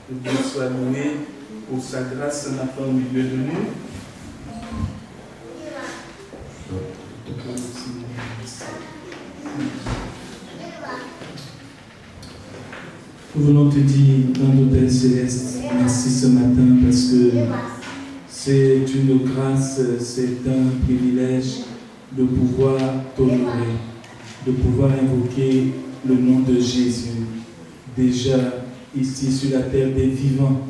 Que Dieu soit loué pour sa grâce ce matin au milieu de nous. Nous voulons te dire, notre Père Céleste, merci ce matin parce que c'est une grâce, c'est un privilège de pouvoir t'honorer, de pouvoir invoquer le nom de Jésus. Déjà ici sur la terre des vivants,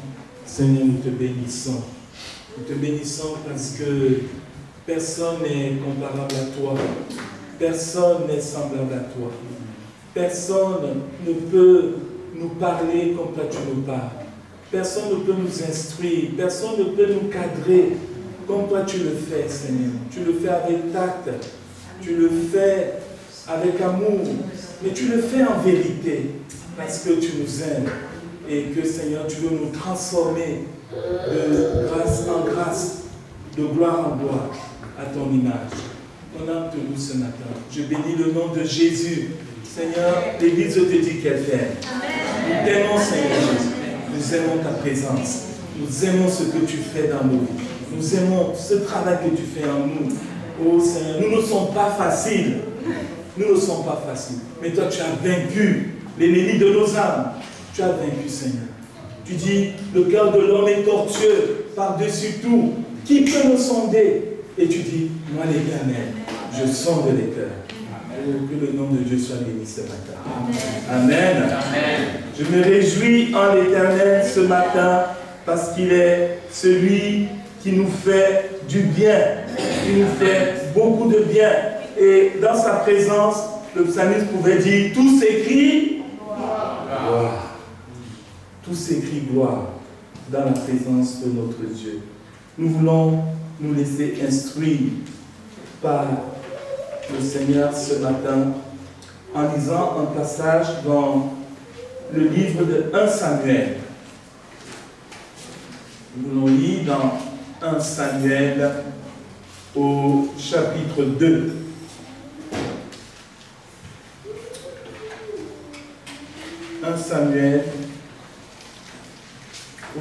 Seigneur, nous te bénissons. Nous te bénissons parce que personne n'est comparable à toi. Personne n'est semblable à toi. Personne ne peut nous parler comme toi tu nous parles. Personne ne peut nous instruire. Personne ne peut nous cadrer comme toi tu le fais, Seigneur. Tu le fais avec tact. Tu le fais avec amour. Mais tu le fais en vérité parce que tu nous aimes. Et que, Seigneur, tu veux nous transformer de grâce en grâce, de gloire en gloire, à ton image. On a te loue ce matin. Je bénis le nom de Jésus. Seigneur, l'Église te dit qu'elle t'aime. Nous t'aimons, Seigneur Jésus. Nous aimons ta présence. Nous aimons ce que tu fais dans nos vies. Nous aimons ce travail que tu fais en nous. Oh Seigneur, nous ne sommes pas faciles. Nous ne sommes pas faciles. Mais toi, tu as vaincu l'ennemi de nos âmes. Tu as vaincu, Seigneur. Tu dis, le cœur de l'homme est tortueux par-dessus tout. Qui peut nous sonder? Et tu dis, moi l'Éternel, je sonde les cœurs. Oh, que le nom de Dieu soit béni ce matin. Amen. Amen. Je me réjouis en l'Éternel ce matin parce qu'il est celui qui nous fait du bien, qui nous fait beaucoup de bien. Et dans sa présence, le psalmiste pouvait dire, tout s'écrit gloire. Tout s'écrit gloire dans la présence de notre Dieu. Nous voulons nous laisser instruire par le Seigneur ce matin en lisant un passage dans le livre de 1 Samuel. Nous voulons lire dans 1 Samuel au chapitre 2. « 1 Samuel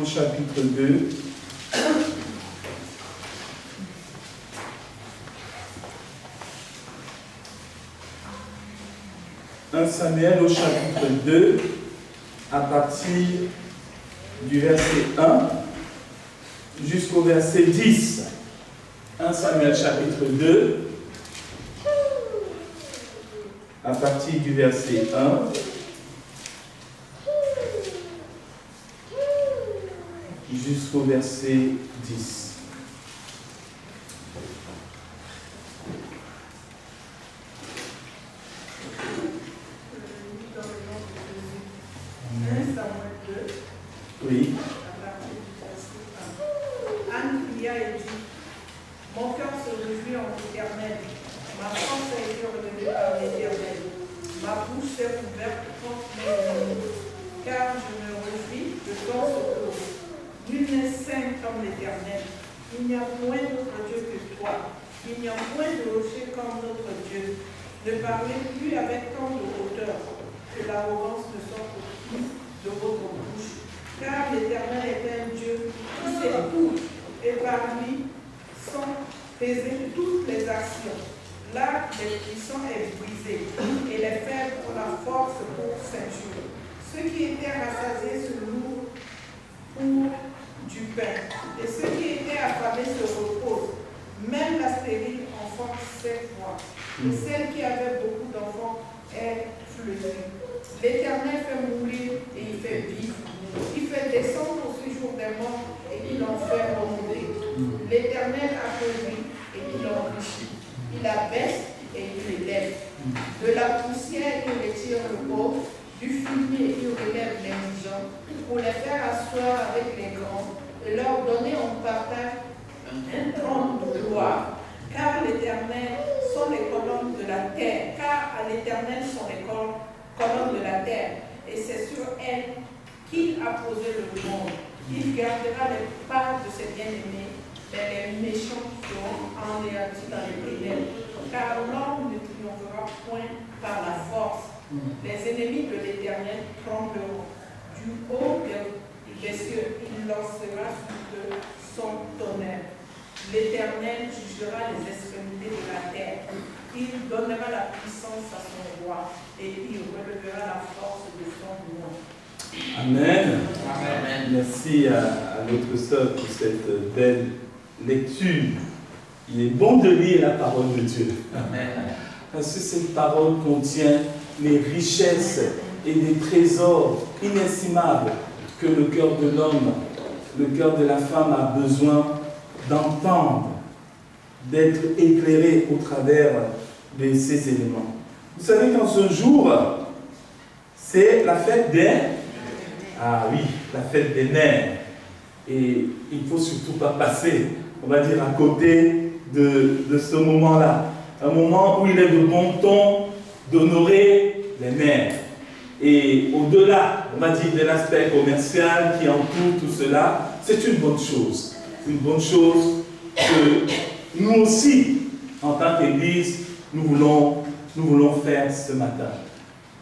au chapitre 2. « 1 Samuel au chapitre 2, à partir du verset 1 jusqu'au verset 10. 1 Samuel chapitre 2, à partir du verset 1 jusqu'au verset 10. Oui. Anne pria et dit, mon cœur se réjouit en l'Éternel, ma force a été relevée par l'Éternel, ma bouche s'est ouverte contre mes ennemis, car je me réjouis de ton secours. Nul n'est saint comme l'Éternel, il n'y a point d'autre Dieu que toi, il n'y a point de rocher comme notre Dieu. Ne parlez plus avec tant de hauteur, que l'arrogance ne sorte plus de votre bouche. Car l'Éternel est un Dieu qui sait tout, et par lui sont pesées toutes les actions. L'arc des puissants est brisé, et les faibles ont la force pour ceinture. Ceux qui étaient rassasiés se louent pour du pain, et ceux qui étaient affamés se reposent. Même la stérile enfante ses fois, et celle qui avait beaucoup d'enfants est fleurie. L'Éternel fait mourir et il fait vivre. Il fait descendre au séjour des morts et il en fait remonter. L'Éternel affaiblit et il enrichit. Il abaisse et il élève. De la poussière, il retire le pauvre. Du fumier, il relève les indigents pour les faire asseoir avec les grands et leur donner en partage un trône de gloire. Car l'Éternel sont les colonnes de la terre. Car à l'Éternel sont les colonnes de la terre. Et c'est sur elles qu'il a posé le monde. Il gardera les pas de ses bien-aimés, mais les méchants seront anéantis dans les ténèbres. Car l'homme ne triomphera point par la force. Les ennemis de l'Éternel trembleront. Du haut des l'Éternel jugera les extrémités de la terre. Il donnera la puissance à son roi et il relèvera la force de son nom. Amen. Amen. Merci à notre sœur pour cette belle lecture. Il est bon de lire la parole de Dieu. Amen. Parce que cette parole contient les richesses et les trésors inestimables que le cœur de l'homme, le cœur de la femme a besoin d'entendre, d'être éclairé au travers de ces éléments. Vous savez qu'en ce jour, c'est la fête des... Ah oui, la fête des mères. Et il ne faut surtout pas passer, on va dire, à côté de ce moment-là. Un moment où il est de bon ton d'honorer les mères. Et au-delà, on va dire, de l'aspect commercial qui entoure tout cela, c'est une bonne chose. Une bonne chose que nous aussi, en tant qu'Église, nous voulons faire ce matin.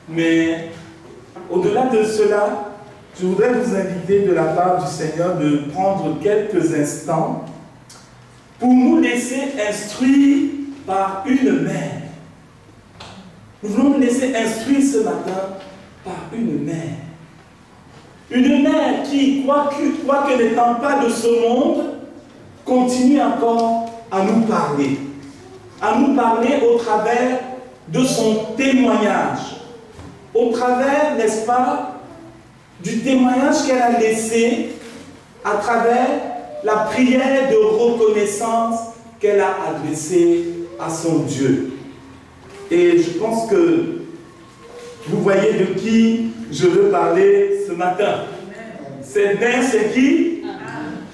Mais au-delà de cela, je voudrais vous inviter de la part du Seigneur de prendre quelques instants pour nous laisser instruire par une mère. Nous voulons nous laisser instruire ce matin par une mère. Une mère qui, quoique n'étant pas de ce monde, continue encore à nous parler. À nous parler au travers de son témoignage. Au travers, n'est-ce pas, du témoignage qu'elle a laissé à travers la prière de reconnaissance qu'elle a adressée à son Dieu. Et je pense que vous voyez de qui je veux parler ce matin. Cette mère, c'est qui?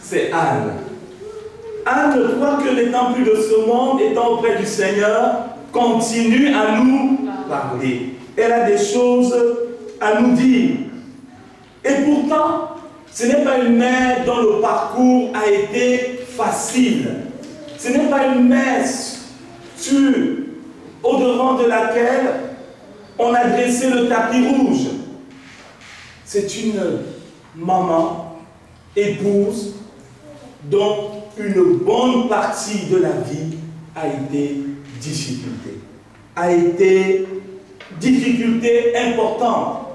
C'est Anne. Anne, quoique n'étant plus de ce monde, étant auprès du Seigneur, continue à nous parler. Elle a des choses à nous dire. Et pourtant, ce n'est pas une mère dont le parcours a été facile. Ce n'est pas une mère au-devant de laquelle on a dressé le tapis rouge. C'est une maman, épouse, dont une bonne partie de la vie a été difficulté. A été difficulté importante.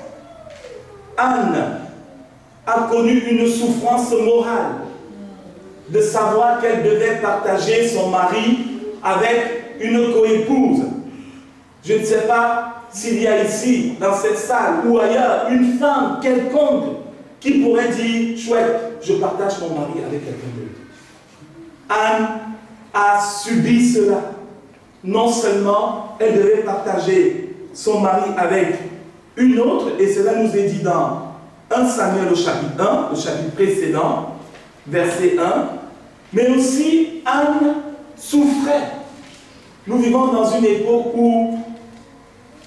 Anne a connu une souffrance morale de savoir qu'elle devait partager son mari avec une coépouse. Je ne sais pas s'il y a ici, dans cette salle ou ailleurs, une femme quelconque qui pourrait dire, chouette, je partage mon mari avec quelqu'un d'autre. Anne a subi cela. Non seulement elle devait partager son mari avec une autre, et cela nous est dit dans 1 Samuel au chapitre 1, le chapitre précédent, verset 1, mais aussi Anne souffrait. Nous vivons dans une époque où,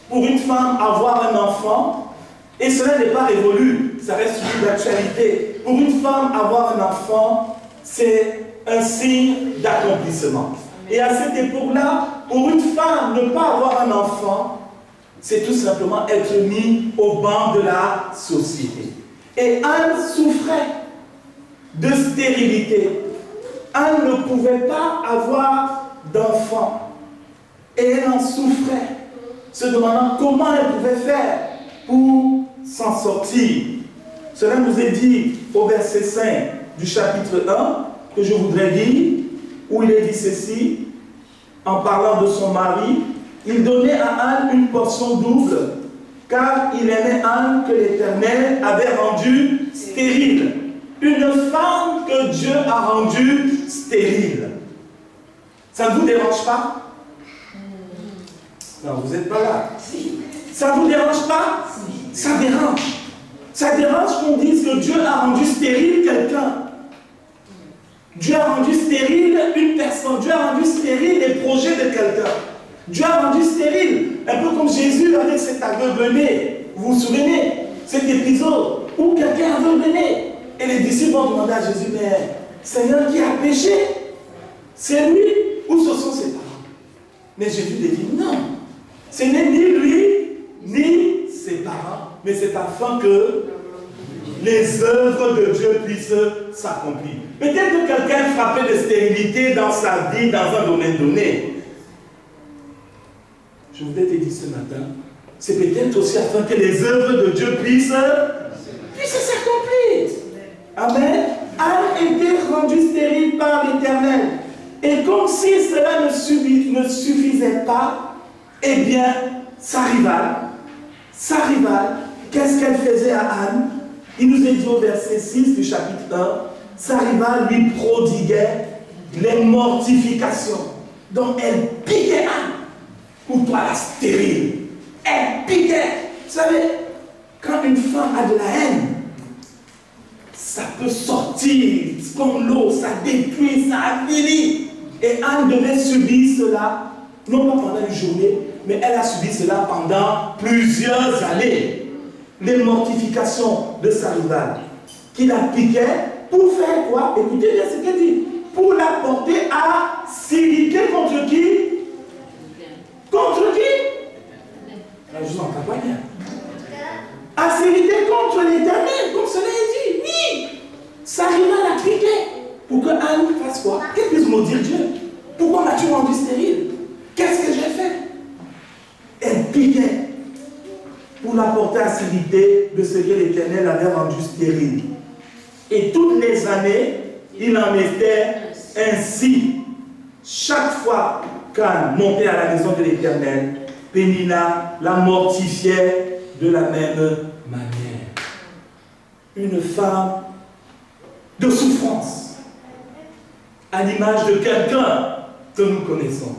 pour une femme, avoir un enfant, et cela n'est pas révolu, ça reste toujours d'actualité. Pour une femme, avoir un enfant, c'est un signe d'accomplissement. Et à cette époque-là, pour une femme, ne pas avoir un enfant, c'est tout simplement être mis au banc de la société. Et Anne souffrait de stérilité. Anne ne pouvait pas avoir d'enfant. Et elle en souffrait, se demandant comment elle pouvait faire pour s'en sortir. Cela nous est dit au verset 5 du chapitre 1, que je voudrais lire, où il est dit ceci, en parlant de son mari, il donnait à Anne une portion double, car il aimait Anne que l'Éternel avait rendue stérile. Une femme que Dieu a rendue stérile. Ça ne vous dérange pas? Non, vous n'êtes pas là. Ça ne vous dérange pas? Ça dérange. Ça dérange qu'on dise que Dieu a rendu stérile quelqu'un. Dieu a rendu stérile une personne. Dieu a rendu stérile les projets de quelqu'un. Dieu a rendu stérile. Un peu comme Jésus avec cet aveugle-né. Vous vous souvenez? Cet épisode où quelqu'un aveugle-né. Et les disciples ont demandé à Jésus, mais Seigneur, qui a péché? C'est lui ou ce sont ses parents? Mais Jésus lui dit, non. Ce n'est ni lui, ni ses parents. Mais c'est afin que les œuvres de Dieu puissent s'accomplir. Peut-être que quelqu'un est frappé de stérilité dans sa vie, dans un domaine donné. Je voudrais te dire ce matin, c'est peut-être aussi afin que les œuvres de Dieu puissent s'accomplir. Amen. Anne était rendue stérile par l'Éternel. Et comme si cela ne suffisait pas, eh bien, sa rivale, qu'est-ce qu'elle faisait à Anne? Il nous est dit au verset 6 du chapitre 1, sa rivale lui prodiguait les mortifications. Donc elle piquait Anne. Pour toi la stérile. Elle piquait. Vous savez, quand une femme a de la haine, ça peut sortir comme l'eau, ça détruit, ça avilit. Et Anne devait subir cela, non pas pendant une journée, mais elle a subi cela pendant plusieurs années. Les mortifications de sa rivale, qui la piquait pour faire quoi? Écoutez bien ce qu'elle dit. Pour la porter à s'irriter contre qui? Contre qui? Je vous entends pas bien. À s'irriter contre l'Éternel, comme cela est dit. Oui, sa rivale a piqué. Pour que Anne fasse quoi? Qu'elle puisse maudire Dieu. Pourquoi m'as-tu rendu stérile? Qu'est-ce que j'ai fait? Elle piquait pour la porter à s'irriter de ce que l'Éternel avait rendu stérile. Et toutes les années, il en était ainsi. Chaque fois qu'Anne montait à la maison de l'Éternel, Pénina la mortifiait de la même manière. Une femme de souffrance, à l'image de quelqu'un que nous connaissons,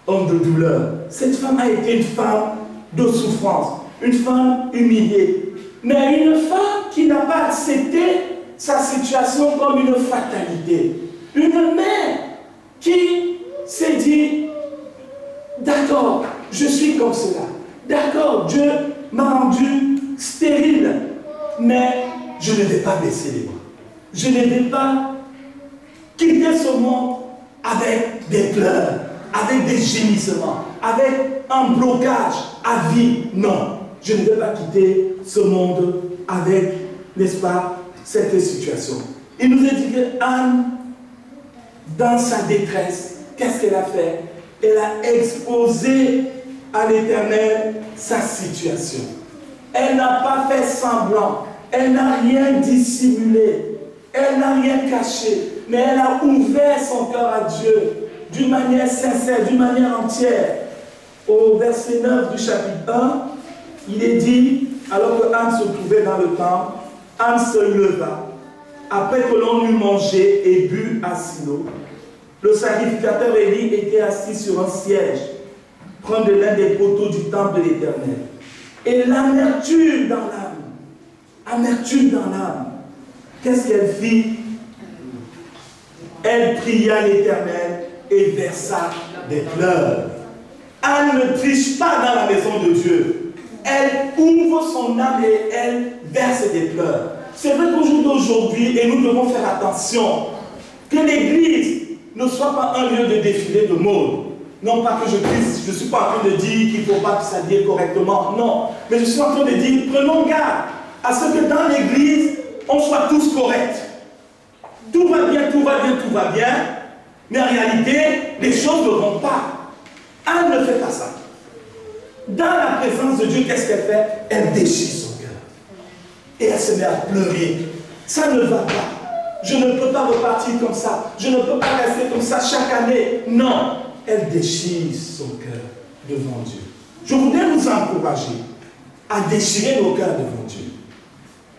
homme de douleur. Cette femme a été une femme de souffrance, une femme humiliée, mais une femme qui n'a pas accepté sa situation comme une fatalité. Une mère qui s'est dit, d'accord, je suis comme cela. D'accord, Dieu m'a rendu stérile, mais je ne vais pas baisser les bras. Je ne vais pas quitter ce monde avec des pleurs, avec des gémissements, avec un blocage à vie. Non, je ne vais pas quitter ce monde avec, n'est-ce pas, cette situation. Il nous a dit que Anne, dans sa détresse, qu'est-ce qu'elle a fait? Elle a exposé à l'Éternel sa situation. Elle n'a pas fait semblant. Elle n'a rien dissimulé. Elle n'a rien caché. Mais elle a ouvert son cœur à Dieu d'une manière sincère, d'une manière entière. Au verset 9 du chapitre 1, il est dit, alors que Anne se trouvait dans le temple, Anne se leva. Après que l'on eut mangé et bu à Silo, le sacrificateur Élie était assis sur un siège, près de l'un des poteaux du temple de l'Éternel. Et l'amertume dans l'âme, qu'est-ce qu'elle fit? Elle pria l'Éternel et versa des pleurs. Anne ne triche pas dans la maison de Dieu. Elle ouvre son âme et elle verse des pleurs. C'est vrai qu'au jour d'aujourd'hui, et nous devons faire attention, que l'Église ne soit pas un lieu de défilé de mode. Non pas que je ne suis pas en train de dire qu'il ne faut pas s'habiller correctement, non. Mais je suis en train de dire, prenons garde à ce que dans l'Église, on soit tous corrects. Tout va bien, tout va bien, tout va bien. Mais en réalité, les choses ne vont pas. Anne ne fait pas ça. Dans la présence de Dieu, qu'est-ce qu'elle fait? Elle déchire son cœur. Et elle se met à pleurer. Ça ne va pas. Je ne peux pas repartir comme ça. Je ne peux pas rester comme ça chaque année. Non. Elle déchire son cœur devant Dieu. Je voudrais vous encourager à déchirer nos cœurs devant Dieu.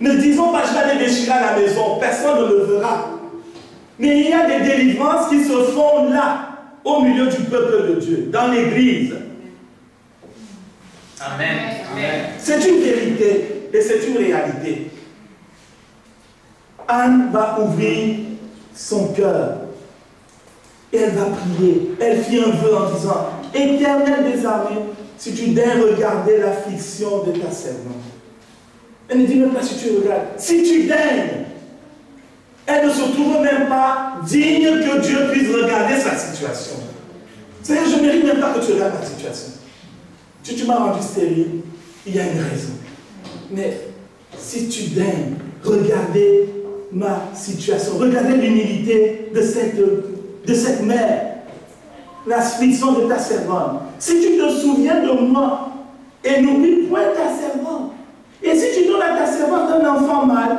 Ne disons pas, je vais aller déchirer à la maison. Personne ne le verra. Mais il y a des délivrances qui se font là, au milieu du peuple de Dieu, dans l'Église. Amen. Amen. C'est une vérité et c'est une réalité. Anne va ouvrir son cœur et elle va prier. Elle fit un vœu en disant, Éternel des armées, si tu daignes regarder l'affliction de ta servante. Elle ne dit même pas si tu regardes. Si tu daignes, elle ne se trouve même pas digne que Dieu puisse regarder sa situation. C'est-à-dire, je ne mérite même pas que tu regardes ma situation. Si tu m'as rendu stérile, il y a une raison. Mais si tu daignes regardez ma situation, regardez l'humilité de cette mère, l'affliction de ta servante. Si tu te souviens de moi et n'oublie point ta servante, et si tu donnes à ta servante un enfant mâle,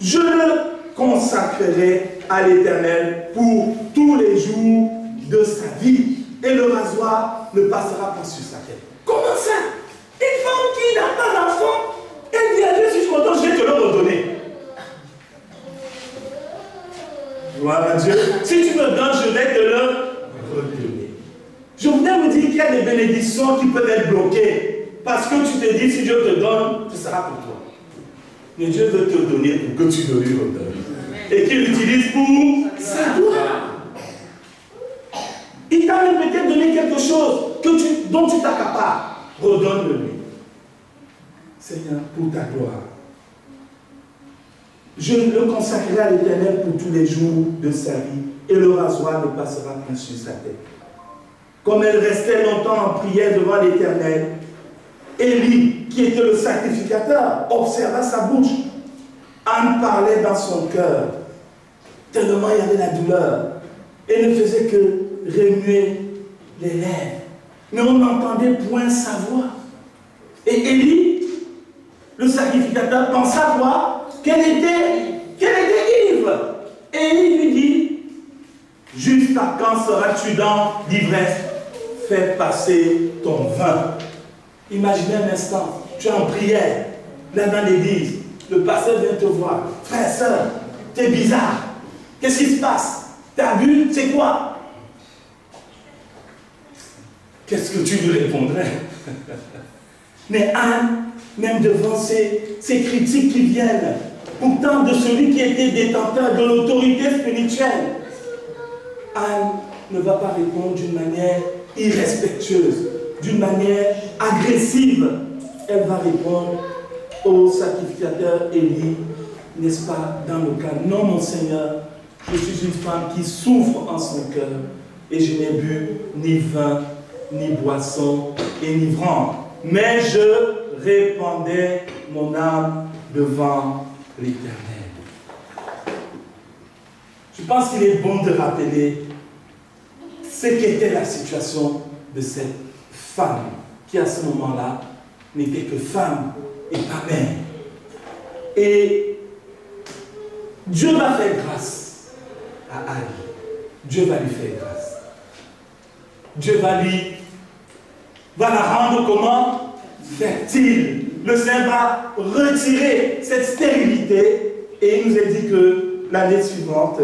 je le consacrerai à l'Éternel pour tous les jours de sa vie, et le rasoir ne passera pas sur sa tête. Comment ça? Une femme qui n'a pas d'enfant, elle dit à Dieu, si je me donne, je vais te le redonner. Gloire à Dieu. Si tu me donnes, je vais te le redonner. Je voudrais vous dire qu'il y a des bénédictions qui peuvent être bloquées. Parce que tu te dis, si Dieu te donne, ce sera pour toi. Mais Dieu veut te donner pour que tu le lui redonnes. Et qu'il l'utilise pour sa gloire. Il t'a même peut-être donné quelque chose dont tu t'accapares. Redonne-le-lui. Seigneur, pour ta gloire. Je le consacrerai à l'Éternel pour tous les jours de sa vie, et le rasoir ne passera point sur sa tête. Comme elle restait longtemps en prière devant l'Éternel, Élie, qui était le sacrificateur, observa sa bouche. Anne parlait dans son cœur, tellement il y avait la douleur, et ne faisait que remuer les lèvres. Mais on n'entendait point sa voix. Et Élie, le sacrificateur, pensa quoi? Qu'elle était ivre. Et il lui dit, jusqu'à quand seras-tu dans l'ivresse? Fais passer ton vin. Imaginez un instant, tu es en prière, là dans l'église, le pasteur vient te voir. Frère, soeur, t'es bizarre. Qu'est-ce qui se passe? T'as bu? C'est quoi? Qu'est-ce que tu lui répondrais? Mais Anne, même devant ces critiques qui viennent, pourtant de celui qui était détenteur de l'autorité spirituelle, Anne ne va pas répondre d'une manière irrespectueuse, d'une manière agressive. Elle va répondre au sacrificateur Élie, n'est-ce pas, dans le cas, non mon Seigneur, je suis une femme qui souffre en son cœur, et je n'ai bu ni vin, ni boisson enivrant, mais je répandais mon âme devant l'Éternel. Je pense qu'il est bon de rappeler ce qu'était la situation de cette femme qui à ce moment-là n'était que femme et pas mère. Et Dieu va faire grâce à Anne. Dieu va lui faire grâce. Dieu va la rendre comment? Fertile. Le Seigneur va retirer cette stérilité et il nous a dit que l'année suivante,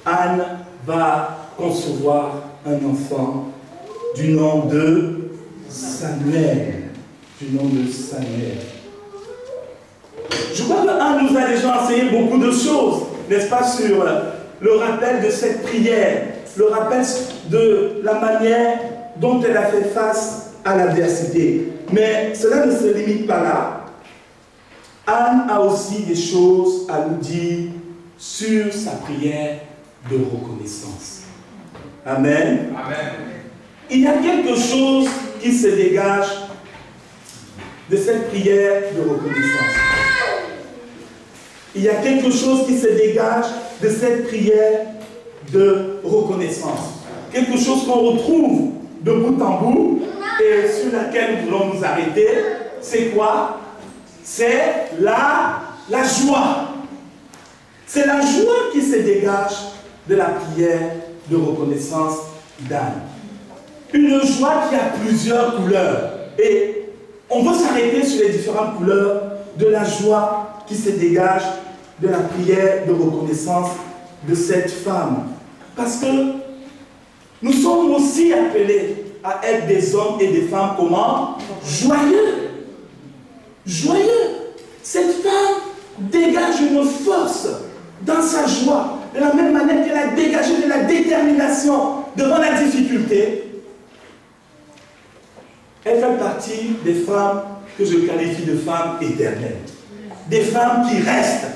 Anne va concevoir un enfant du nom de Samuel. Du nom de Samuel. Je crois que Anne nous a déjà enseigné beaucoup de choses, n'est-ce pas, sur le rappel de cette prière, le rappel de la manière dont elle a fait face à l'adversité. Mais cela ne se limite pas là. Anne a aussi des choses à nous dire sur sa prière de reconnaissance. Amen. Amen. Il y a quelque chose qui se dégage de cette prière de reconnaissance. Il y a quelque chose qui se dégage de cette prière de reconnaissance. Quelque chose qu'on retrouve de bout en bout et sur laquelle nous voulons nous arrêter. C'est quoi? C'est la joie. C'est la joie qui se dégage de la prière de reconnaissance d'Anne. Une joie qui a plusieurs couleurs. Et on veut s'arrêter sur les différentes couleurs de la joie qui se dégage de la prière de reconnaissance de cette femme. Parce que nous sommes aussi appelés à être des hommes et des femmes comment? Joyeux. Joyeux. Cette femme dégage une force dans sa joie, de la même manière qu'elle a dégagé de la détermination devant la difficulté. Elle fait partie des femmes que je qualifie de femmes éternelles. Des femmes qui restent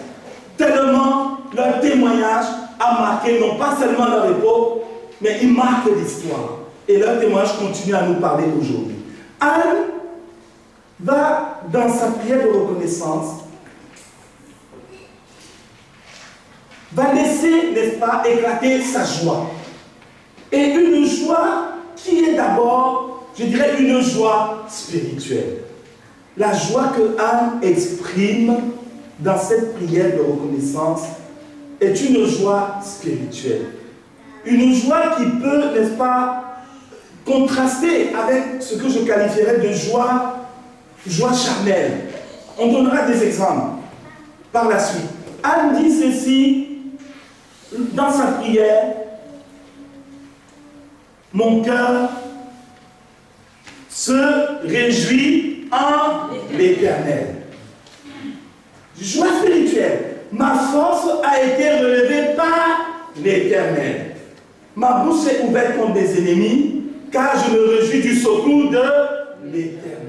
tellement leur témoignage a marqué non pas seulement leur époque, mais il marque l'histoire. Et leur témoignage continue à nous parler aujourd'hui. Anne va, dans sa prière de reconnaissance, va laisser, n'est-ce pas, éclater sa joie. Et une joie qui est d'abord, je dirais, une joie spirituelle. La joie que Anne exprime dans cette prière de reconnaissance est une joie spirituelle. Une joie qui peut, n'est-ce pas, contraster avec ce que je qualifierais de joie charnelle. On donnera des exemples par la suite. Anne dit ceci dans sa prière: mon cœur se réjouit en l'Éternel. Joie spirituelle. Ma force a été relevée par l'Éternel. Ma bouche est ouverte contre des ennemis, car je me réjouis du secours de l'Éternel.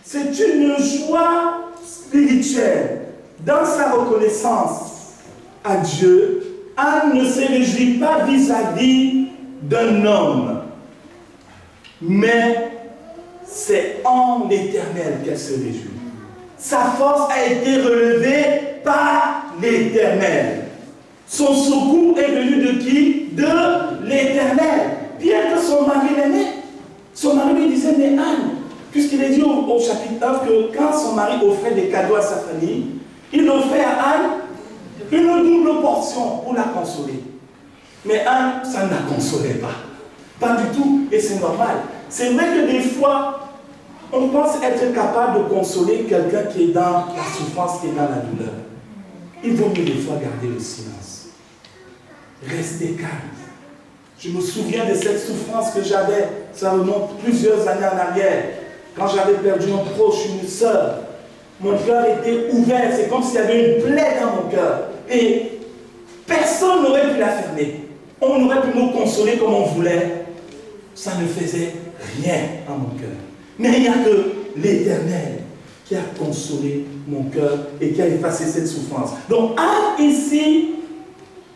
C'est une joie spirituelle. Dans sa reconnaissance à Dieu, Anne ne se réjouit pas vis-à-vis d'un homme, mais c'est en l'Éternel qu'elle se réjouit. Sa force a été relevée par l'Éternel. Son secours est venu de qui? De l'Éternel. Bien que son mari l'aimait, son mari lui disait: mais Anne, puisqu'il est dit au chapitre 9 que quand son mari offrait des cadeaux à sa famille, il offrait à Anne une double portion pour la consoler. Mais Anne, ça ne la consolait pas. Pas du tout, et c'est normal. C'est vrai que des fois, on pense être capable de consoler quelqu'un qui est dans la souffrance, qui est dans la douleur. Il vaut mieux des fois garder le silence. Rester calme. Je me souviens de cette souffrance que j'avais, ça remonte plusieurs années en arrière, quand j'avais perdu un proche, une sœur. Mon cœur était ouvert, c'est comme s'il y avait une plaie dans mon cœur. Et personne n'aurait pu la fermer. On aurait pu nous consoler comme on voulait. Ça ne faisait rien à mon cœur. Mais il n'y a que l'Éternel qui a consolé mon cœur et qui a effacé cette souffrance. Donc Anne ici,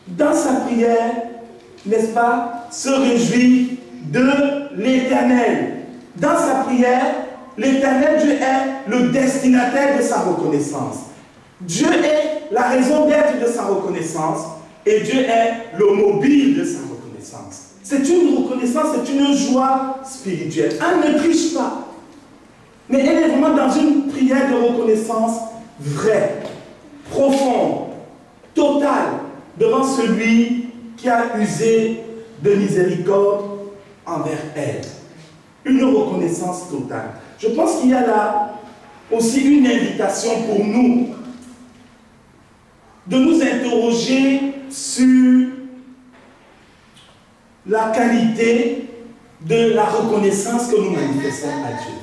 dans sa prière, n'est-ce pas, se réjouit de l'Éternel. Dans sa prière, l'Éternel, Dieu est le destinataire de sa reconnaissance. Dieu est la raison d'être de sa reconnaissance et Dieu est le mobile de sa reconnaissance. C'est une reconnaissance, c'est une joie spirituelle. Anne ne triche pas, mais elle est vraiment dans une prière de reconnaissance vraie, profonde, totale, devant celui qui a usé de miséricorde envers elle. Une reconnaissance totale. Je pense qu'il y a là aussi une invitation pour nous de nous interroger sur la qualité de la reconnaissance que nous manifestons à Dieu.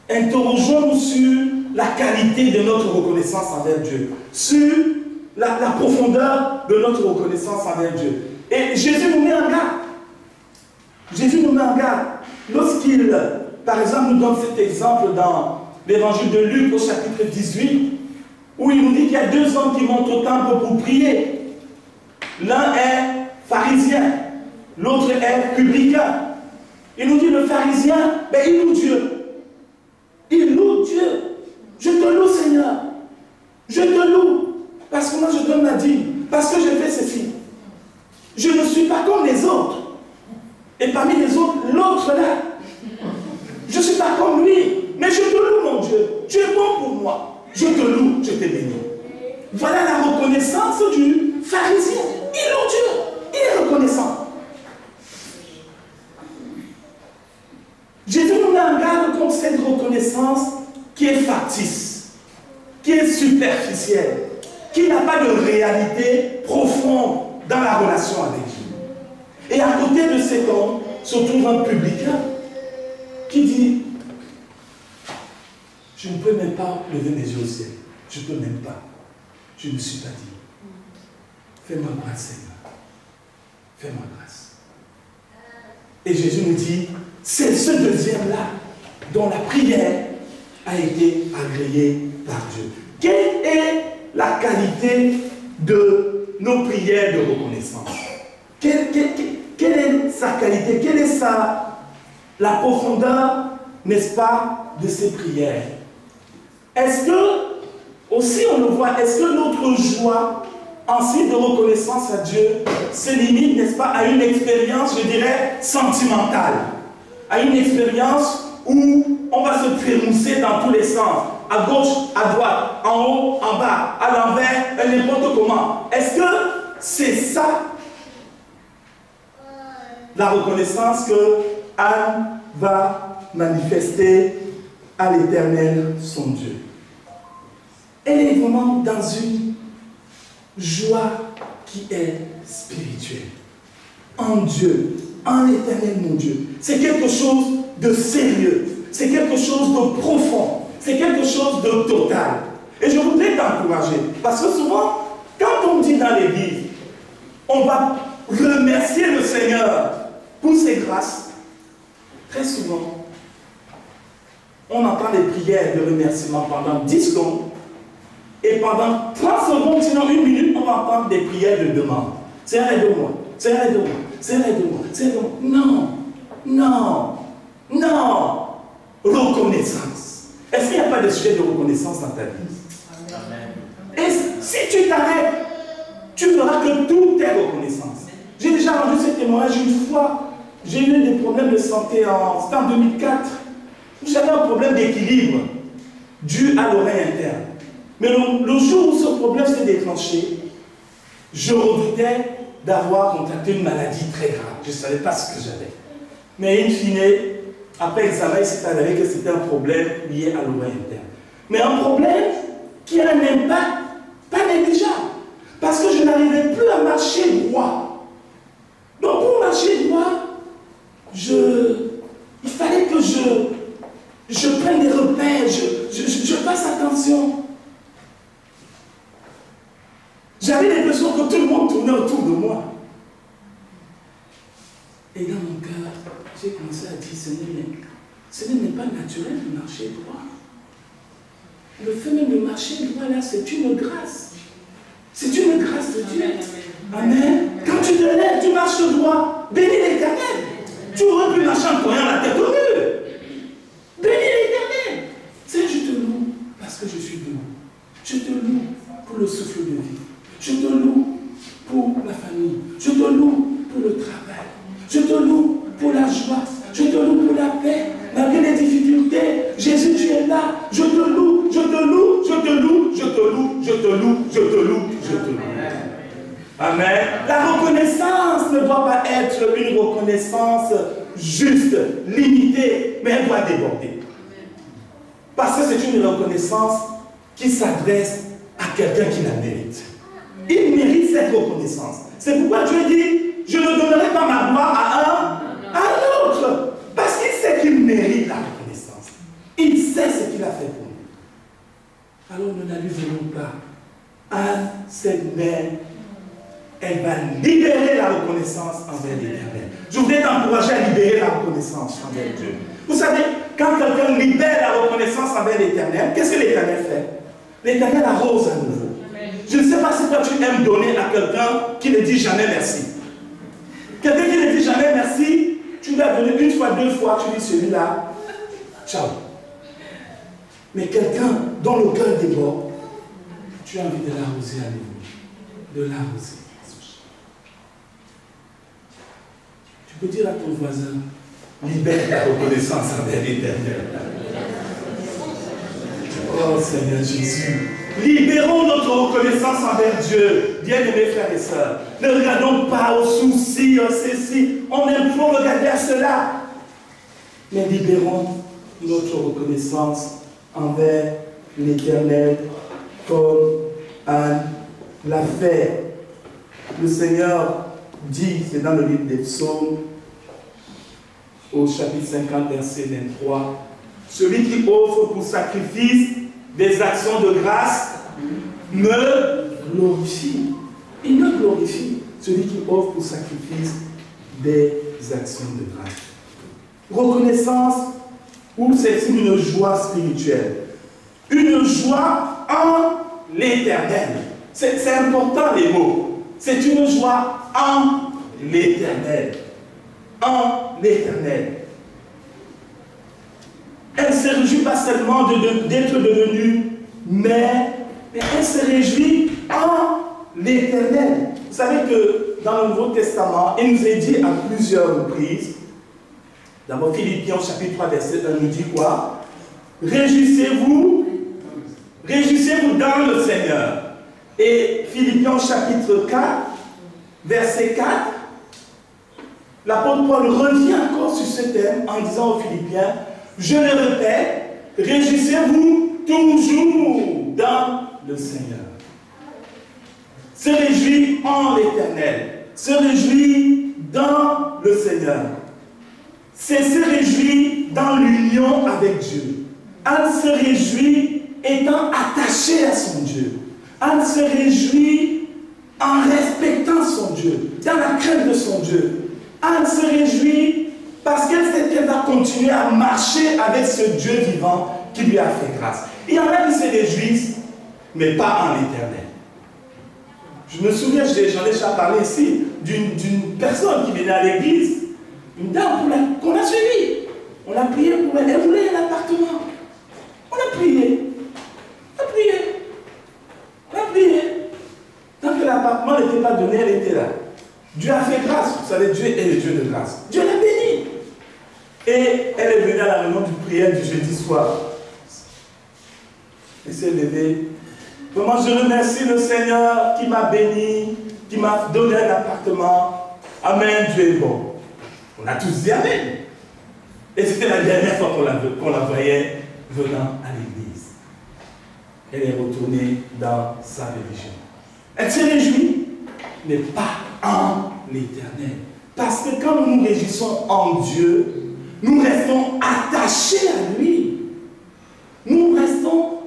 Interrogeons-nous sur la qualité de notre reconnaissance envers Dieu, sur la profondeur de notre reconnaissance envers Dieu. Et Jésus nous met en garde. Jésus nous met en garde. Lorsqu'il, par exemple, nous donne cet exemple dans l'évangile de Luc au chapitre 18, où il nous dit qu'il y a deux hommes qui montent au temple pour prier. L'un est pharisien, l'autre est publicain. Il nous dit le pharisien, ben, il loue Dieu. Il loue Dieu. Je te loue, Seigneur. Je te loue. Parce que moi je donne ma dîme. Parce que je fais ceci. Je ne suis pas comme les autres. Et parmi les autres, l'autre là. Je ne suis pas comme lui. Mais je te loue, mon Dieu. Tu es bon pour moi. Je te loue, je te bénis. Voilà la reconnaissance du pharisien. Il loue Dieu. Il est reconnaissant. Jésus nous met en garde contre cette reconnaissance qui est factice, qui est superficielle, qui n'a pas de réalité profonde dans la relation avec Dieu. Et à côté de cet homme se trouve un publicain qui dit: je ne peux même pas lever mes yeux au ciel. Je ne peux même pas. Je ne me suis pas dit. Fais-moi grâce, Seigneur. Fais-moi grâce. Et Jésus nous dit, c'est ce deuxième-là dont la prière a été agréée par Dieu. Quelle est la qualité de nos prières de reconnaissance? Quelle est sa qualité? Quelle est la profondeur, n'est-ce pas, de ces prières? Est-ce que, aussi on le voit, est-ce que notre joie en signe de reconnaissance à Dieu se limite, n'est-ce pas, à une expérience, je dirais, sentimentale. À une expérience où on va se trémousser dans tous les sens, à gauche, à droite, en haut, en bas, à l'envers, n'importe comment. Est-ce que c'est ça la reconnaissance que Anne va manifester à l'Éternel, son Dieu? Elle est vraiment dans une joie qui est spirituelle. En Dieu, en l'Éternel, mon Dieu. C'est quelque chose de sérieux. C'est quelque chose de profond. C'est quelque chose de total. Et je voudrais t'encourager. Parce que souvent, quand on dit dans l'Église, on va remercier le Seigneur pour ses grâces. Très souvent, on entend des prières de remerciement pendant 10 secondes. Et pendant 30 secondes, sinon 1 minute, on va entendre des prières de demande. Seigneur, aide-moi. Seigneur, aide-moi. Seigneur, aide-moi. Seigneur, aide-moi. Non. Non. Non. Reconnaissance. Est-ce qu'il n'y a pas de sujet de reconnaissance dans ta vie? Amen. Et si tu t'arrêtes, tu verras que tout est reconnaissance. J'ai déjà rendu ce témoignage une fois. J'ai eu des problèmes de santé, c'était en 2004. J'avais un problème d'équilibre dû à l'oreille interne. Mais le jour où ce problème s'est déclenché, je redoutais d'avoir contracté une maladie très grave. Je ne savais pas ce que j'avais. Mais in fine, après examen, il s'est avéré que c'était un problème lié à l'oreille interne. Mais un problème qui a un impact pas négligeable. Parce que je n'arrivais plus à marcher droit. Donc pour marcher droit, il fallait que je prenne des repères, je fasse attention. J'avais l'impression que tout le monde tournait autour de moi. Et dans mon cœur, j'ai commencé à dire, Seigneur, mais ce n'est pas naturel de marcher droit. Le fait même de marcher droit là, c'est une grâce. C'est une grâce de Dieu. Amen. Quand tu te lèves, tu marches droit. Bénis l'Éternel. Tu aurais pu marcher en cognant la tête au mur. Bénis l'Éternel. Seigneur, je te loue parce que je suis debout. Je te loue pour le souffle de vie. Je te loue pour la famille. Je te loue pour le travail. Je te loue pour la joie. Je te loue pour la paix. Malgré les difficultés, Jésus, tu es là. Je te loue, je te loue, je te loue, je te loue, je te loue, je te loue, je te loue. Amen. La reconnaissance ne doit pas être une reconnaissance juste, limitée, mais elle doit déborder. Parce que c'est une reconnaissance qui s'adresse à quelqu'un qui la mérite. Il mérite cette reconnaissance. C'est pourquoi Dieu dit, je ne donnerai pas ma gloire à un autre. Parce qu'il sait qu'il mérite la reconnaissance. Il sait ce qu'il a fait pour nous. Alors ne la lui voulons pas. Anne, cette mère, elle va libérer la reconnaissance envers l'Éternel. Je voudrais t'encourager à libérer la reconnaissance envers Dieu. Vous savez, quand quelqu'un libère la reconnaissance envers l'Éternel, qu'est-ce que l'Éternel fait? L'Éternel arrose à nouveau. Je ne sais pas si toi tu aimes donner à quelqu'un qui ne dit jamais merci. Quelqu'un qui ne dit jamais merci, tu lui as donné une fois, 2 fois, tu dis celui-là, ciao. Mais quelqu'un dont le cœur déborde, tu as envie de l'arroser à nouveau. De l'arroser. Tu peux dire à ton voisin, libère ta reconnaissance envers l'Éternel. Oh Seigneur Jésus, libérons notre reconnaissance envers Dieu. Bien-aimés frères et sœurs, ne regardons pas aux soucis, aux ceci. On aime trop regarder à cela. Mais libérons notre reconnaissance envers l'Éternel comme Anne l'a fait. Le Seigneur dit, c'est dans le livre des Psaumes, au chapitre 50, verset 23, celui qui offre pour sacrifice des actions de grâce me glorifie. Il me glorifie, celui qui offre pour sacrifice des actions de grâce. Reconnaissance ou c'est une joie spirituelle. Une joie en l'Éternel. C'est important les mots. C'est une joie en l'Éternel. En l'Éternel. Elle ne se réjouit pas seulement d'être devenue mère, mais elle se réjouit en l'Éternel. Vous savez que dans le Nouveau Testament, il nous est dit à plusieurs reprises, d'abord Philippiens chapitre 3 verset 1 nous dit quoi? Réjouissez-vous dans le Seigneur. Et Philippiens chapitre 4 verset 4, l'apôtre Paul revient encore sur ce thème en disant aux Philippiens, je le répète, réjouissez-vous toujours dans le Seigneur. Se réjouit en l'Éternel, se réjouit dans le Seigneur. C'est se réjouir dans l'union avec Dieu. Anne se réjouit étant attachée à son Dieu. Anne se réjouit en respectant son Dieu, dans la crainte de son Dieu. Anne se réjouit parce qu'elle sait qu'elle va continuer à marcher avec ce Dieu vivant qui lui a fait grâce. Il y en a qui se réjouissent, mais pas en l'Éternel. Je me souviens, j'en ai déjà parlé ici, d'une personne qui venait à l'église, une dame qu'on a suivie. On a prié pour elle, elle voulait un appartement. On a prié. Tant que l'appartement n'était pas donné, elle était là. Dieu a fait grâce. Vous savez, Dieu est le Dieu de grâce. Dieu l'a bénie. Et elle est venue à la réunion de prière du jeudi soir. Elle s'est levée. Vraiment, je remercie le Seigneur qui m'a béni, qui m'a donné un appartement. Amen, Dieu est bon. On a tous dit Amen. Et c'était la dernière fois qu'on la voyait venant à l'église. Elle est retournée dans sa religion. Elle se réjouit, mais pas en l'Éternel. Parce que quand nous nous réjouissons en Dieu, nous restons attachés à lui. Nous restons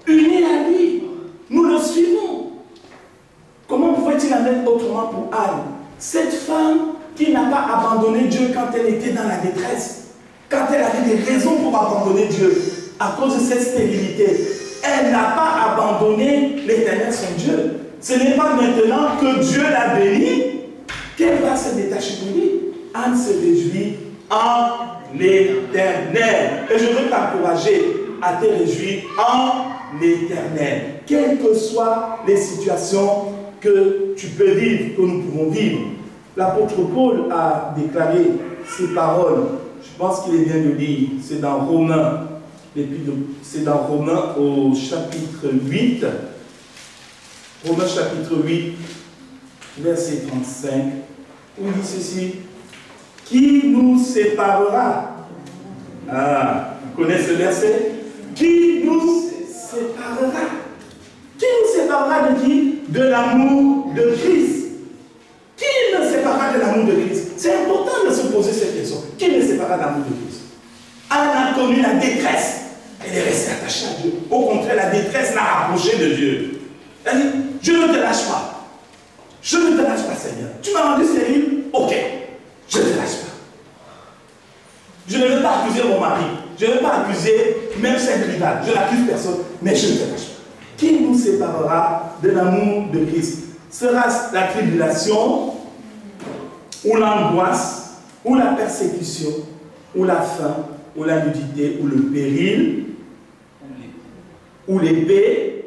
unis à lui. Nous le suivons. Comment pouvait-il en être autrement pour Anne? Cette femme qui n'a pas abandonné Dieu quand elle était dans la détresse, quand elle avait des raisons pour abandonner Dieu, à cause de cette stérilité, elle n'a pas abandonné l'Éternel son Dieu. Ce n'est pas maintenant que Dieu l'a bénie qu'elle va se détacher de lui. Anne se réjouit en l'Éternel. Et je veux t'encourager à te réjouir en l'Éternel. Quelles que soient les situations que tu peux vivre, que nous pouvons vivre. L'apôtre Paul a déclaré ces paroles. Je pense qu'il est bien de lire. C'est dans Romains. C'est dans Romains au chapitre 8. Romains chapitre 8, verset 35. Où il dit ceci. Qui nous séparera? Vous connaissez ce verset? Qui nous séparera? Qui nous séparera de qui? De l'amour de Christ. Qui nous séparera de l'amour de Christ? C'est important de se poser cette question. Qui nous séparera de l'amour de Christ? Anne a connu la détresse. Elle est restée attachée à Dieu. Au contraire, la détresse l'a rapprochée de Dieu. Elle dit, je ne te lâche pas. Je ne te lâche pas, Seigneur. Tu m'as rendu stérile? Ok. Je ne te lâche pas. Je ne veux pas accuser mon mari. Je ne veux pas accuser même cette rivale. Je n'accuse personne, mais je ne te lâche pas. Qui nous séparera de l'amour de Christ? Sera-ce la tribulation, ou l'angoisse, ou la persécution, ou la faim, ou la nudité, ou le péril, ou l'épée,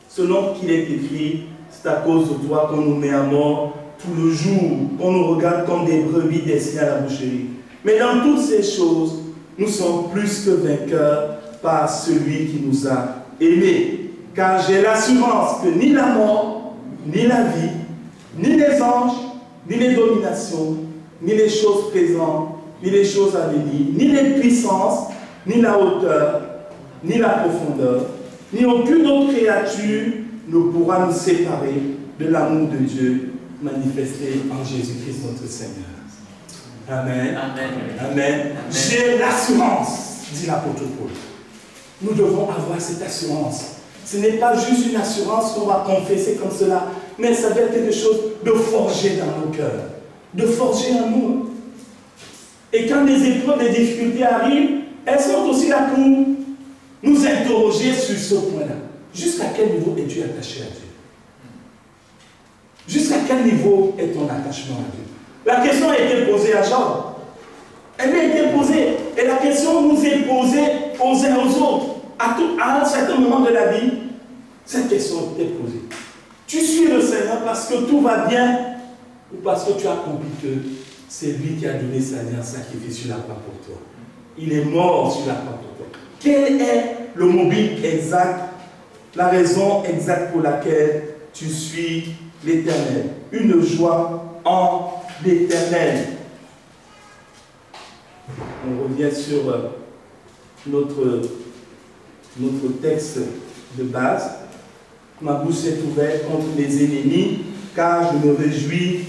selon qu'il est écrit, c'est à cause de toi qu'on nous met à mort tout le jour, qu'on nous regarde comme des brebis destinées à la boucherie. Mais dans toutes ces choses, nous sommes plus que vainqueurs par celui qui nous a aimés. Car j'ai l'assurance que ni la mort, ni la vie, ni les anges, ni les dominations, ni les choses présentes, ni les choses à venir, ni les puissances, ni la hauteur, ni la profondeur, ni aucune autre créature ne pourra nous séparer de l'amour de Dieu manifesté en Jésus-Christ notre Seigneur. Amen. Amen. Amen. J'ai l'assurance, dit l'apôtre Paul. Nous devons avoir cette assurance. Ce n'est pas juste une assurance qu'on va confesser comme cela, mais ça va être quelque chose de forgé dans nos cœurs, de forgé en nous. Et quand les épreuves, les difficultés arrivent, elles sont aussi là pour nous interroger sur ce point-là. Jusqu'à quel niveau es-tu attaché à Dieu? Jusqu'à quel niveau est ton attachement à Dieu? La question a été posée à Job. Elle a été posée. Et la question nous est posée aux uns aux autres. À un certain moment de la vie, cette question est posée. Tu suis le Seigneur? parce que tout va bien ou parce que tu as compris que c'est lui qui a donné sa vie en sacrifice sur la croix pour toi. Il est mort sur la croix pour toi. Quel est le mobile exact, la raison exacte pour laquelle tu suis l'Éternel? Une joie en l'Éternel. On revient sur notre texte de base. Ma bouche est ouverte contre mes ennemis, car je me réjouis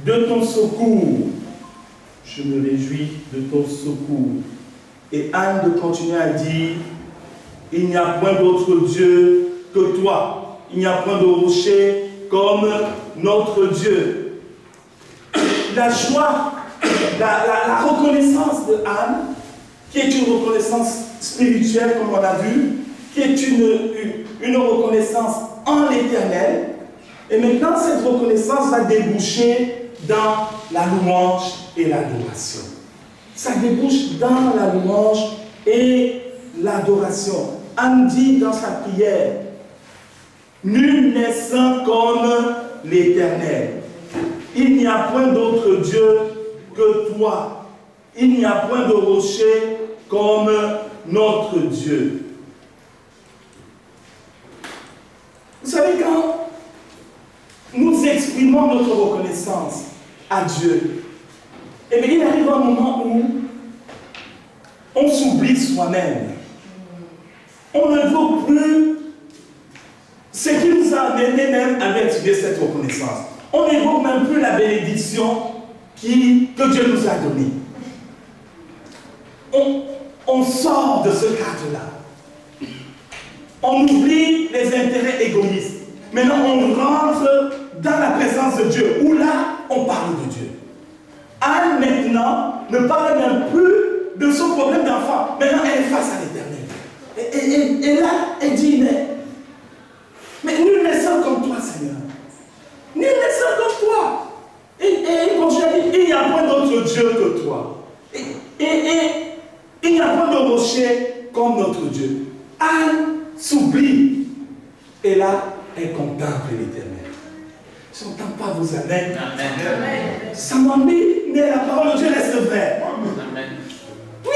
de ton secours. Je me réjouis de ton secours. Et Anne de continuer à dire, il n'y a point d'autre Dieu que toi. Il n'y a point de rocher comme notre Dieu. La joie, la reconnaissance de Anne, qui est une reconnaissance spirituelle, comme on l'a vu, qui est une reconnaissance en l'Éternel. Et maintenant, cette reconnaissance va déboucher dans la louange et l'adoration. Ça débouche dans la louange et l'adoration. Anne dit dans sa prière, nul n'est saint comme l'Éternel. Il n'y a point d'autre Dieu que toi. Il n'y a point de rocher comme notre Dieu. Vous savez, quand nous exprimons notre reconnaissance à Dieu, et bien il arrive un moment où on s'oublie soi-même. On ne veut plus ce qui nous a amené même à exprimer cette reconnaissance. On n'évoque même plus la bénédiction que Dieu nous a donnée. On sort de ce cadre-là. On oublie les intérêts égoïstes. Maintenant, on rentre dans la présence de Dieu, où là, on parle de Dieu. Anne, maintenant, ne parle même plus de son problème d'enfant. Maintenant, elle est face à l'Éternel. Et là, elle dit, mais nul n'est seul comme toi, Seigneur. Nul n'est seul comme toi. Et elle continue à dire, il n'y a point d'autre Dieu que toi. Et il n'y a point de rocher comme notre Dieu. Anne s'oublie. Et là, elle contemple l'Éternel. Je n'entends pas vos amens. Amen. Ça m'ennuie, mais la parole de Dieu reste vraie. Amen. Oui.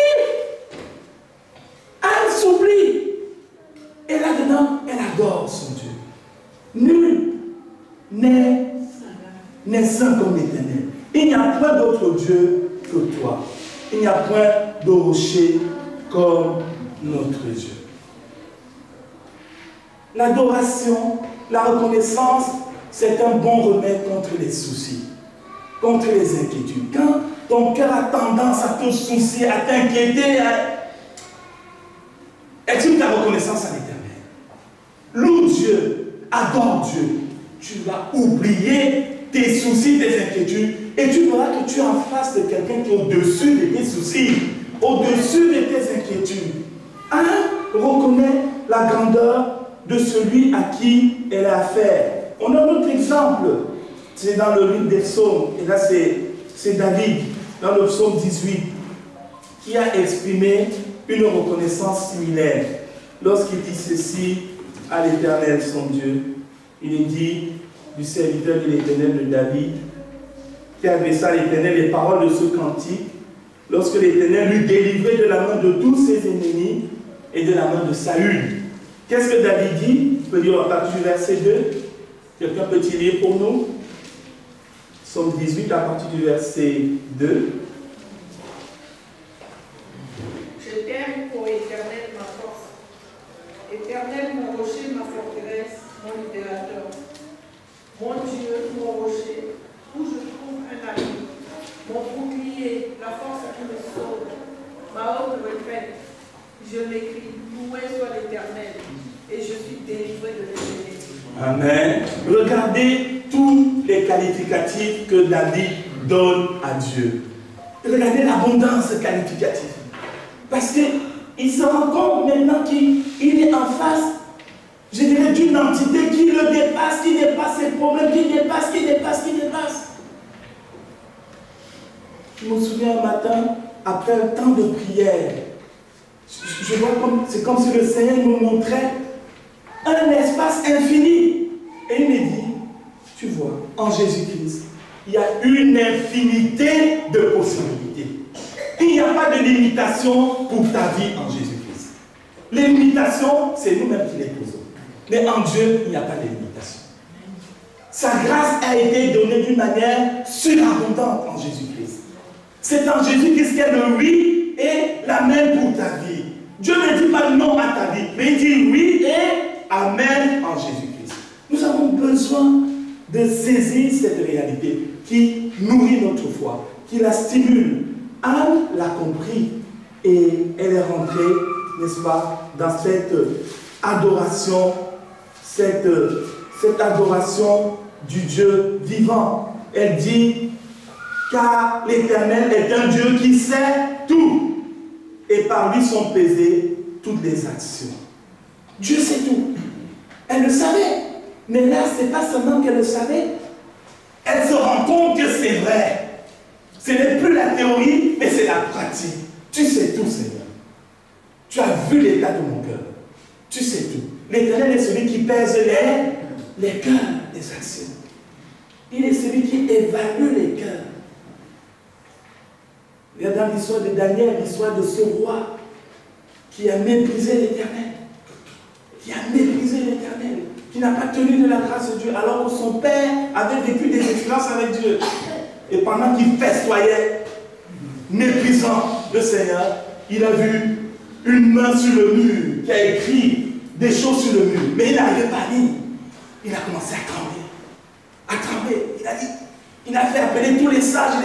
Anne s'oublie. Et là-dedans, elle adore son Dieu. Nul n'est saint comme l'Éternel. Il n'y a point d'autre Dieu que toi. Il n'y a point de rocher comme notre Dieu. L'adoration, la reconnaissance, c'est un bon remède contre les soucis, contre les inquiétudes. Quand ton cœur a tendance à te soucier, à t'inquiéter, exprime ta reconnaissance à l'Éternel. Loue Dieu, adore Dieu. Tu vas oublier tes soucis, tes inquiétudes, et tu verras que tu es en face de quelqu'un qui est au-dessus de tes soucis, au-dessus de tes inquiétudes. Anne reconnaît la grandeur de celui à qui elle a affaire. On a un autre exemple, c'est dans le livre des psaumes, et là c'est David, dans le psaume 18, qui a exprimé une reconnaissance similaire. Lorsqu'il dit ceci à l'Éternel, son Dieu, il dit du serviteur de l'Éternel de David, qui adressa à l'Éternel les paroles de ce cantique, lorsque l'Éternel l'eut délivré de la main de tous ses ennemis et de la main de Saül. Qu'est-ce que David dit? Je peux lire à partir du verset 2. Quelqu'un peut-il lire pour nous? Psaume 18 à partir du verset 2. Je t'aime pour Éternel ma force. Éternel mon rocher, ma forteresse, mon libérateur. Mon Dieu, mon rocher, où je trouve un ami. Mon bouclier, la force qui me sauve. Ma haute retraite. Je m'écris, loué soit l'Éternel, et je suis délivré de l'ennemi. Amen. Regardez tous les qualificatifs que David donne à Dieu. Regardez l'abondance qualificative. Parce qu'il se rend compte maintenant qu'il est en face, je dirais, d'une entité qui le dépasse, qui dépasse ses problèmes, qui dépasse. Je me souviens un matin, après un temps de prière, je vois c'est comme si le Seigneur nous montrait un espace infini. Et il me dit, en Jésus-Christ, il y a une infinité de possibilités. Il n'y a pas de limitation pour ta vie en Jésus-Christ. Les limitations, c'est nous-mêmes qui les posons. Mais en Dieu, il n'y a pas de limitation. Sa grâce a été donnée d'une manière surabondante en Jésus-Christ. C'est en Jésus-Christ qu'il y a le oui et l'amen pour ta vie. Dieu ne dit pas non à ta vie, mais il dit oui et amen en Jésus-Christ. Nous avons besoin de saisir cette réalité qui nourrit notre foi, qui la stimule. Anne l'a compris et elle est rentrée, n'est-ce pas, dans cette adoration, cette adoration du Dieu vivant. Elle dit, car l'Éternel est un Dieu qui sait tout, et par lui sont pesées toutes les actions. Dieu sait tout. Elle le savait, mais là, ce n'est pas seulement qu'elle le savait, elle se rend compte que c'est vrai. Ce n'est plus la théorie, mais c'est la pratique. Tu sais tout, Seigneur. Tu as vu l'état de mon cœur. Tu sais tout. L'Éternel est celui qui pèse les cœurs, les actions. Il est celui qui évalue les cœurs. Il y a dans l'histoire de Daniel, l'histoire de ce roi qui a méprisé l'Éternel. Qui a méprisé l'Éternel. Qui n'a pas tenu de la grâce de Dieu, alors que son père avait vécu des expériences avec Dieu. Et pendant qu'il festoyait, méprisant le Seigneur, il a vu une main sur le mur qui a écrit des choses sur le mur. Mais il n'arrivait pas à lire. Il a commencé à trembler. À trembler. Il a fait appeler tous les sages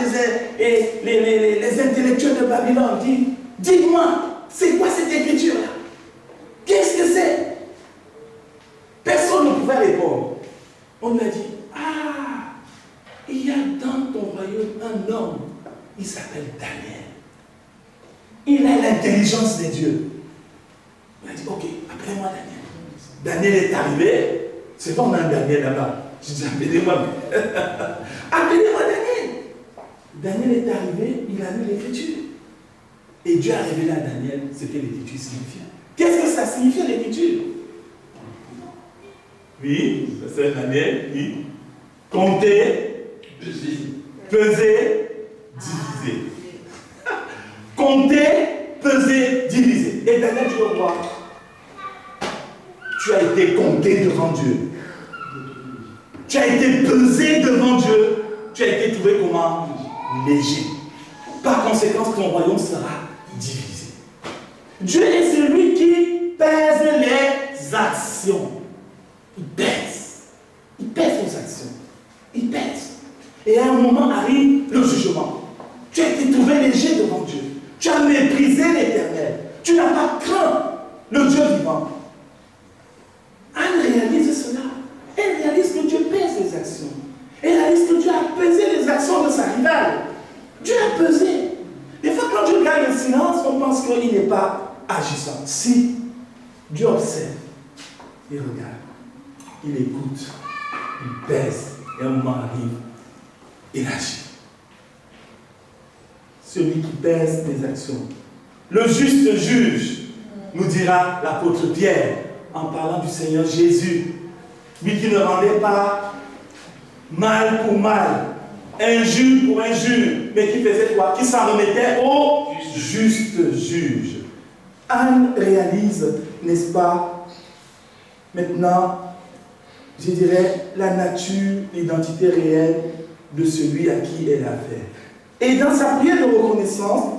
et les intellectuels de Babylone. Il dit, dites-moi, c'est quoi cette écriture-là? Qu'est-ce que c'est? Personne ne pouvait répondre. On lui a dit, ah, il y a dans ton royaume un homme, il s'appelle Daniel. Il a l'intelligence des dieux. On a dit, ok, appelez-moi Daniel. Daniel est arrivé. C'est pas on a un Daniel là-bas. Je dis, appelez-moi. Appelez-moi Daniel. Daniel est arrivé, il a lu l'écriture. Et Dieu a révélé à Daniel ce que l'écriture signifiait. Qu'est-ce que ça signifie l'écriture? Oui, c'est Daniel, oui. Compter, peser, diviser. Compter, peser, diviser. Et Daniel dit au roi, tu as été compté devant Dieu. Tu as été pesé devant Dieu. Tu as été trouvé comment? Léger. Par conséquent, ton royaume sera divisé. Dieu est celui qui pèse les actions. Il pèse. Il pèse nos actions. Il pèse. Et à un moment arrive le jugement. Tu as été trouvé léger devant Dieu. Tu as méprisé l'Éternel. Tu n'as pas craint le Dieu vivant. Anne réalise cela. Elle réalise que Dieu pèse les actions. Elle réalise que Dieu a pesé les actions de sa rivale. Dieu a pesé. Des fois, quand Dieu garde le silence, on pense qu'il n'est pas agissant. Si Dieu observe, il regarde. Il écoute, il pèse, et un moment arrive, il agit. Celui qui pèse les actions. Le juste juge, nous dira l'apôtre Pierre, en parlant du Seigneur Jésus, lui qui ne rendait pas mal pour mal, injure pour injure, mais qui faisait quoi? Qui s'en remettait au juste juge. Anne réalise, n'est-ce pas, maintenant, je dirais, la nature, l'identité réelle de celui à qui elle a affaire. Et dans sa prière de reconnaissance,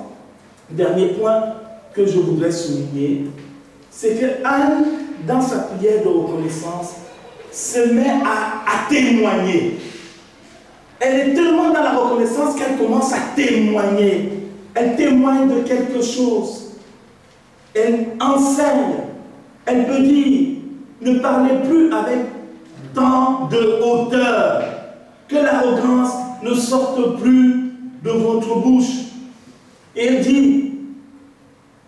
dernier point que je voudrais souligner, c'est que Anne, dans sa prière de reconnaissance, se met à témoigner. Elle est tellement dans la reconnaissance qu'elle commence à témoigner. Elle témoigne de quelque chose. Elle enseigne. Elle peut dire, ne parlez plus avec tant de hauteur, que l'arrogance ne sorte plus de votre bouche. Et elle dit,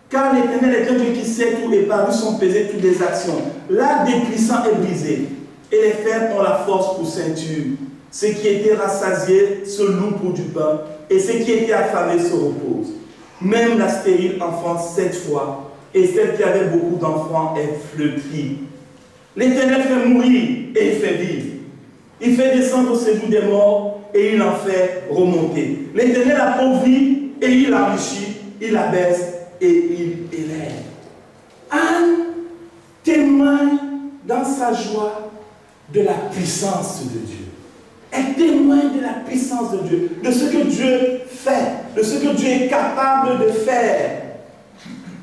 car l'Éternel est un Dieu qui sait tout et par lui sont pesées toutes les actions. L'arc des puissants est brisé et les faibles ont la force pour ceinture. Ceux qui étaient rassasiés se louent pour du pain et ceux qui étaient affamés se reposent. Même la stérile enfante 7 fois et celle qui avait beaucoup d'enfants est flétrie. L'Éternel fait mourir et il fait vivre. Il fait descendre au séjour des morts et il en fait remonter. L'Éternel appauvrit et il enrichit, il abaisse et il élève. Anne témoigne dans sa joie de la puissance de Dieu. Elle témoigne de la puissance de Dieu, de ce que Dieu fait, de ce que Dieu est capable de faire.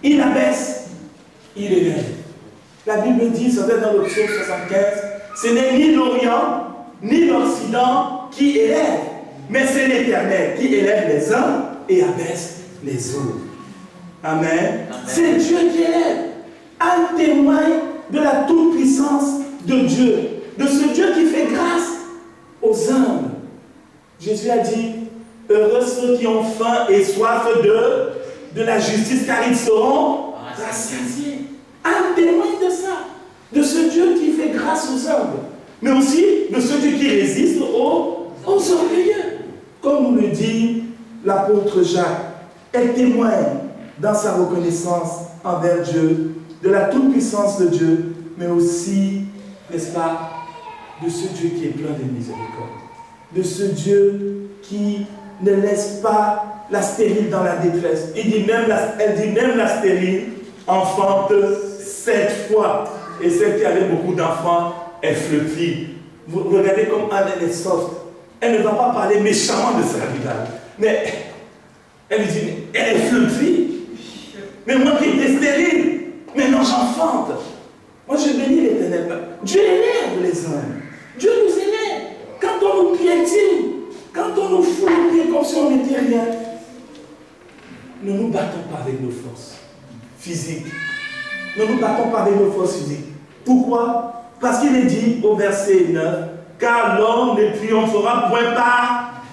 Il abaisse, il élève. La Bible dit, ça va dans le psaume 75, ce n'est ni l'Orient, ni l'Occident qui élève, mais c'est l'Éternel qui élève les uns et abaisse les autres. Amen. Amen. C'est Dieu qui élève. Anne témoigne de la toute-puissance de Dieu, de ce Dieu qui fait grâce aux humbles. Jésus a dit, heureux ceux qui ont faim et soif de la justice, car ils seront rassasiés. Anne témoigne de ça, de ce Dieu qui fait grâce aux humbles, mais aussi de ce Dieu qui résiste aux orgueilleux. Comme nous le dit l'apôtre Jacques, elle témoigne dans sa reconnaissance envers Dieu, de la toute-puissance de Dieu, mais aussi, n'est-ce pas, de ce Dieu qui est plein de miséricorde, de ce Dieu qui ne laisse pas la stérile dans la détresse. Elle dit même la stérile enfante 7 fois. Et celle qui avait beaucoup d'enfants, elle flétrit. Vous regardez comme elle est soft. Elle ne va pas parler méchamment de sa rivale. Mais elle lui dit, elle est flétrie. Mais moi qui étais stérile, maintenant j'enfante. Moi je bénis l'Éternel. Dieu élève les hommes. Dieu nous élève. Quand on nous piétine, quand on nous fout les pieds comme si on n'était rien, ne nous battons pas avec nos forces physiques. Ne nous battons pas avec nos forces physiques. Pourquoi? Parce qu'il est dit au verset 9, car l'homme ne triomphera point par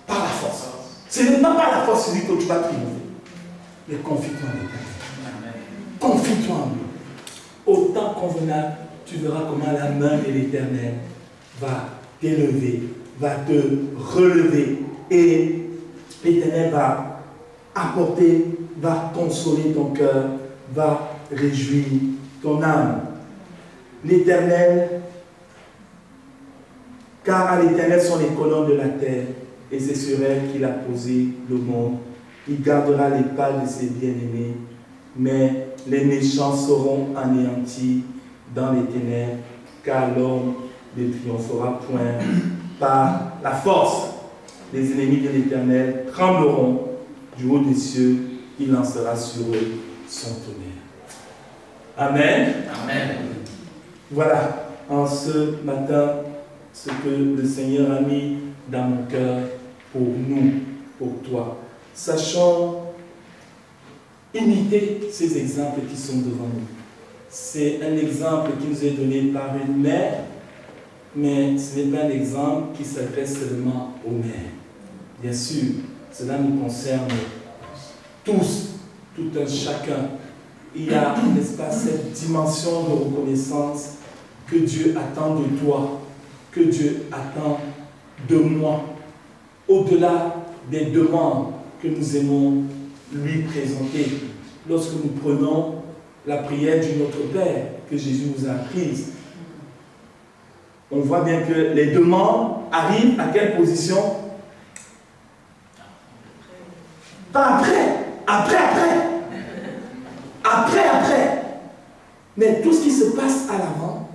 la force. Ce n'est pas par la force physique que tu vas triompher. Mais confie-toi en l'Éternel. Confie-toi en lui. Au temps convenable, tu verras comment la main de l'Éternel va t'élever, va te relever. Et l'Éternel va apporter, va consoler ton cœur, va réjouir ton âme. L'Éternel, car à l'Éternel sont les colonnes de la terre, et c'est sur elle qu'il a posé le monde. Il gardera les pas de ses bien-aimés, mais les méchants seront anéantis dans les ténèbres, car l'homme ne triomphera point par la force. Les ennemis de l'Éternel trembleront du haut des cieux, il lancera sur eux son tonnerre. Amen. Amen. Voilà, en ce matin, ce que le Seigneur a mis dans mon cœur pour nous, pour toi. Sachons imiter ces exemples qui sont devant nous. C'est un exemple qui nous est donné par une mère, mais ce n'est pas un exemple qui s'adresse seulement aux mères. Bien sûr, cela nous concerne tous, tout un chacun. Il y a, n'est-ce pas, cette dimension de reconnaissance que Dieu attend de toi, que Dieu attend de moi, au-delà des demandes que nous aimons lui présenter. Lorsque nous prenons la prière du Notre Père que Jésus nous a apprise, on voit bien que les demandes arrivent à quelle position? Pas après, après. Mais tout ce qui se passe à l'avant,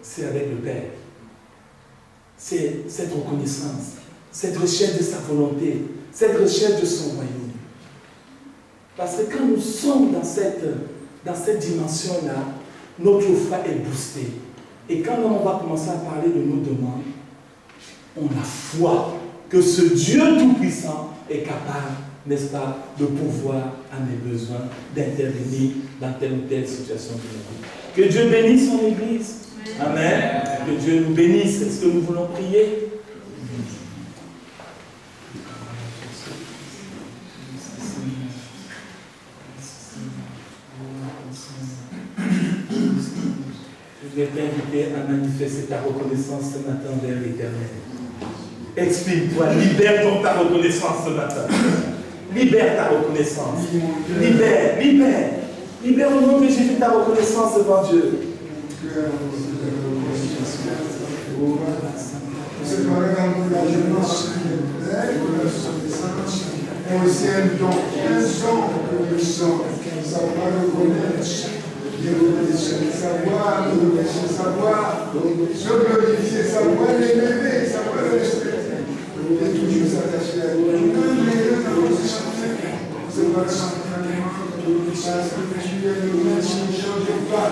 c'est avec le Père. C'est cette reconnaissance, cette recherche de sa volonté, cette recherche de son royaume. Parce que quand nous sommes dans cette dimension-là, notre foi est boostée. Et quand on va commencer à parler de nos demandes, on a foi que ce Dieu Tout-Puissant est capable, n'est-ce pas, de pouvoir à mes besoins, d'intervenir dans telle ou telle situation de notre vie. Que Dieu bénisse son Église. Amen. Que Dieu nous bénisse. Est-ce que nous voulons prier? Je vais t'inviter à manifester ta reconnaissance ce matin vers l'Éternel. Exprime-toi, libère donc ta reconnaissance ce matin. Libère ta reconnaissance. Libère au nom de Jésus ta reconnaissance devant Dieu. C'est pour l'engagement et aussi un don, 15 ans que nous sommes, savoir reconnaître, savoir se glorifier, savoir l'élever, savoir le respecter, et toujours s'attacher à lui. C'est vraiment parce que tu es le même qui ne change pas.